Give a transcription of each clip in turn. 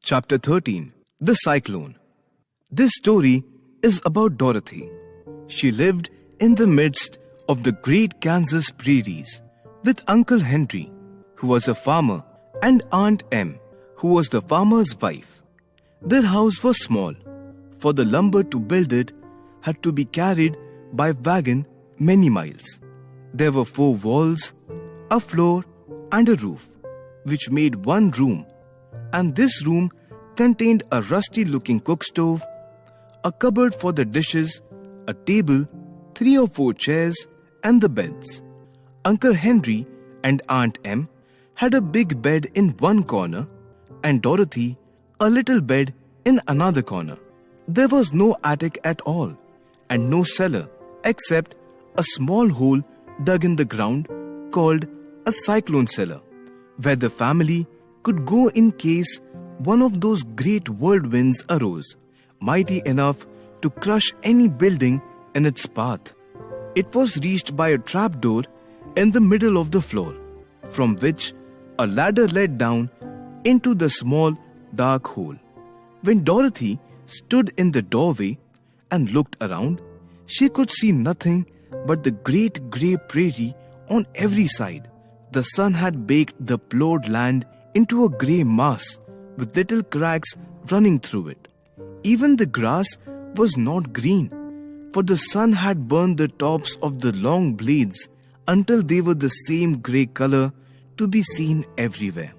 Chapter 13. The Cyclone. This story is about Dorothy. She lived in the midst of the great Kansas prairies with Uncle Henry, who was a farmer, and Aunt Em, who was the farmer's wife. Their house was small, for the lumber to build it had to be carried by wagon many miles. There were 4 walls, a floor, and a roof, which made one room, and this room contained a rusty-looking cook stove, a cupboard for the dishes, a table, 3 or 4 chairs, and the beds. Uncle Henry and Aunt Em had a big bed in one corner, and Dorothy a little bed in another corner. There was no attic at all, and no cellar except a small hole dug in the ground called a cyclone cellar, where the family could go in case one of those great whirlwinds arose, mighty enough to crush any building in its path. It was reached by a trapdoor in the middle of the floor, from which a ladder led down into the small, dark hole. When Dorothy stood in the doorway and looked around, she could see nothing but the great grey prairie on every side. The sun had baked the plowed land into a grey mass with little cracks running through it. Even the grass was not green, for the sun had burned the tops of the long blades until they were the same grey color to be seen everywhere.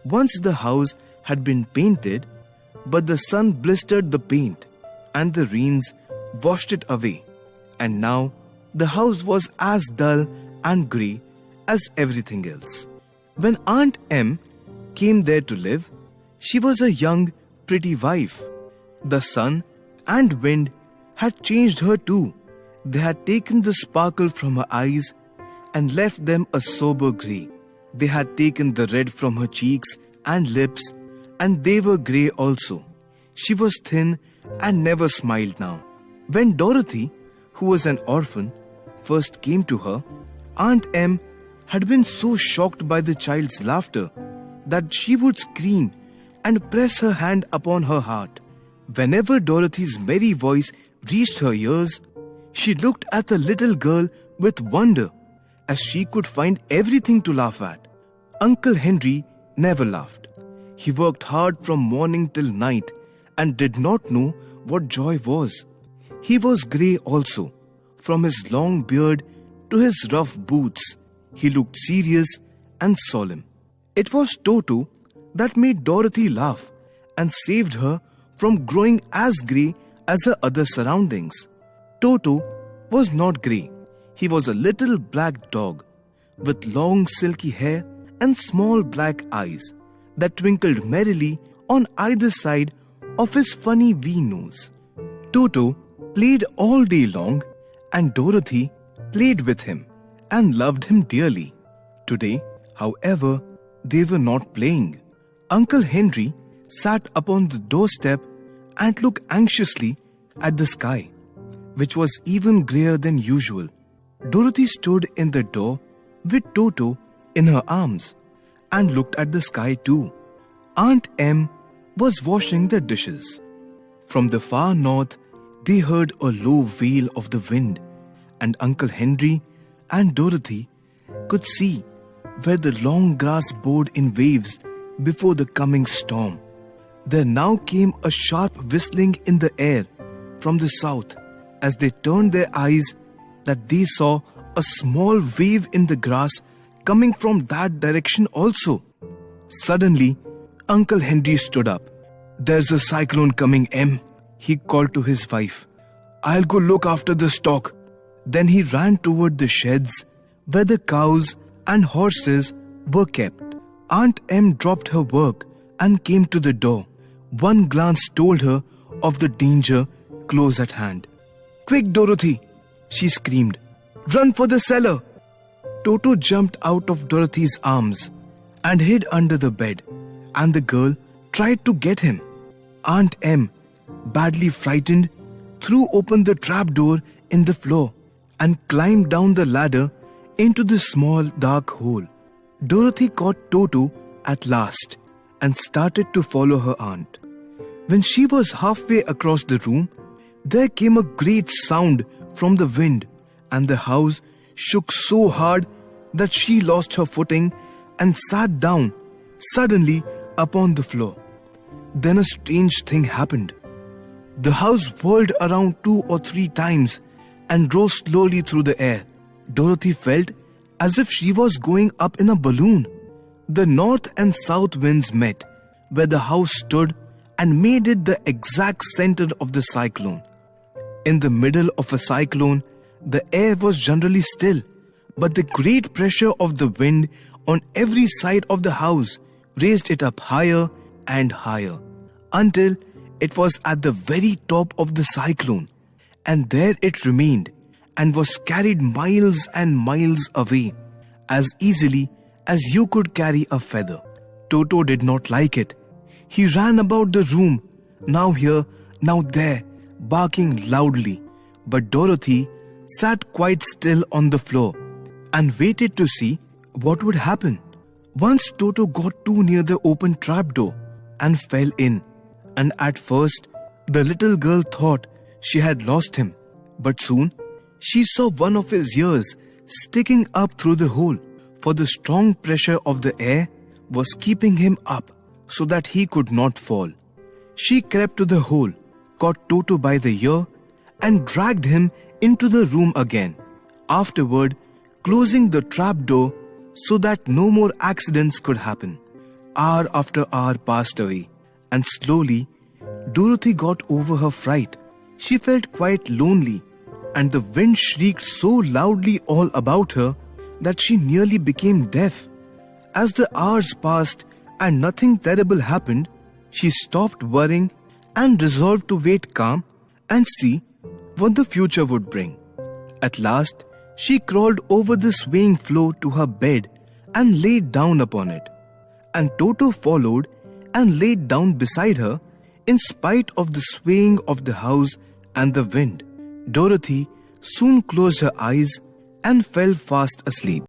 Once the house had been painted, but the sun blistered the paint and the rains washed it away, and now the house was as dull and grey as everything else. When Aunt Em came there to live, she was a young, pretty wife. The sun and wind had changed her too. They had taken the sparkle from her eyes and left them a sober grey. They had taken the red from her cheeks and lips, and they were grey also. She was thin and never smiled now. When Dorothy, who was an orphan, first came to her, Aunt Em had been so shocked by the child's laughter that she would scream and press her hand upon her heart. Whenever Dorothy's merry voice reached her ears, she looked at the little girl with wonder, as she could find everything to laugh at. Uncle Henry never laughed. He worked hard from morning till night and did not know what joy was. He was grey also. From his long beard to his rough boots, he looked serious and solemn. It was Toto that made Dorothy laugh and saved her from growing as grey as her other surroundings. Toto was not grey. He was a little black dog with long silky hair and small black eyes that twinkled merrily on either side of his funny wee nose. Toto played all day long, and Dorothy played with him and loved him dearly. Today, however, they were not playing. Uncle Henry sat upon the doorstep and looked anxiously at the sky, which was even greyer than usual. Dorothy stood in the door with Toto in her arms and looked at the sky too. Aunt Em was washing the dishes. From the far north, they heard a low wail of the wind, and Uncle Henry and Dorothy could see where the long grass bowed in waves before the coming storm. There now came a sharp whistling in the air from the south. As they turned their eyes, that they saw a small wave in the grass coming from that direction also. Suddenly, Uncle Henry stood up. "There's a cyclone coming, Em," he called to his wife. "I'll go look after the stock." Then he ran toward the sheds where the cows and horses were kept. Aunt Em dropped her work and came to the door. One glance told her of the danger close at hand. "Quick, Dorothy!" she screamed. "Run for the cellar!" Toto jumped out of Dorothy's arms and hid under the bed, and the girl tried to get him. Aunt Em, badly frightened, threw open the trapdoor in the floor and climbed down the ladder into the small dark hole. Dorothy caught Toto at last and started to follow her aunt. When she was halfway across the room, there came a great sound from the wind, and the house shook so hard that she lost her footing and sat down suddenly upon the floor. Then a strange thing happened. The house whirled around 2 or 3 times and rose slowly through the air. Dorothy felt as if she was going up in a balloon. The north and south winds met where the house stood and made it the exact center of the cyclone. In the middle of a cyclone, the air was generally still, but the great pressure of the wind on every side of the house raised it up higher and higher until it was at the very top of the cyclone, and there it remained and was carried miles and miles away as easily as you could carry a feather. Toto did not like it. He ran about the room, now here, now there, barking loudly. But Dorothy sat quite still on the floor and waited to see what would happen. Once Toto got too near the open trapdoor and fell in, and at first the little girl thought she had lost him. But soon she saw one of his ears sticking up through the hole, for the strong pressure of the air was keeping him up so that he could not fall. She crept to the hole, caught Toto by the ear, and dragged him into the room again, afterward closing the trapdoor so that no more accidents could happen. Hour after hour passed away, and slowly Dorothy got over her fright. She felt quite lonely, and the wind shrieked so loudly all about her that she nearly became deaf. As the hours passed and nothing terrible happened, she stopped worrying and resolved to wait calm and see what the future would bring. At last, she crawled over the swaying floor to her bed and laid down upon it. And Toto followed and laid down beside her in spite of the swaying of the house and the wind. Dorothy soon closed her eyes and fell fast asleep.